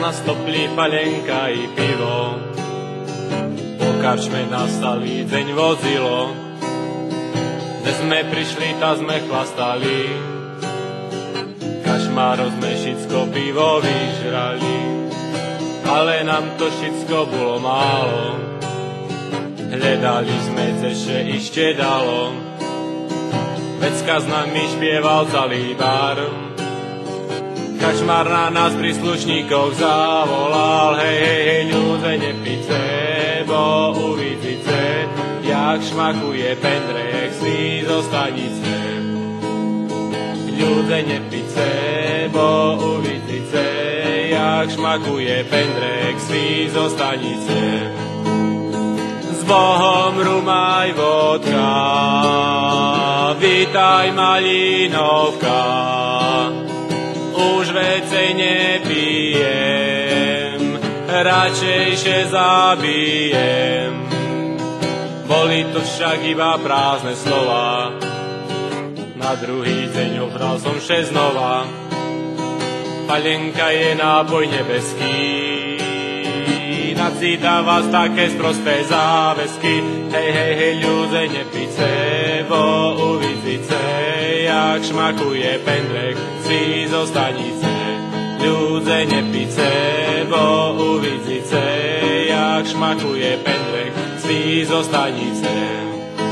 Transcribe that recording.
na stoplí palenka i pivo. Po karčme nás celý deň vozilo. Dnes sme prišli, tá sme chlastali. Kašmáro sme všetko pivo vyžrali. Ale nám to všetko bolo málo. Hľadali sme ceše ešte dalo. Vecka s nami špieval celý bar. Kačmár na nás príslušníkov zavolal. Hej, hej, hej, ľudze, nepíte, bo uvidíte, jak šmakuje pendrek si zo stanice. Ľudze, nepíte, bo uvidíte, jak šmakuje pendrek si zo stanice. S Bohom rumaj vodka, vítaj Malinovka. Už vecej nepijem, radšejšie zabijem. Boli to však iba prázdne slova, na druhý deň ohral som še znova. Palenka je nápoj nebeský, nacíta vás také sprosté záväzky. Hej, hej, hej, ľudze, nepíce, bo uvidíte, jak šmakuje pendrek si zo stanice. Ľudze, nepíce, bo uvidíte, jak šmakuje pendrek si zo stanice.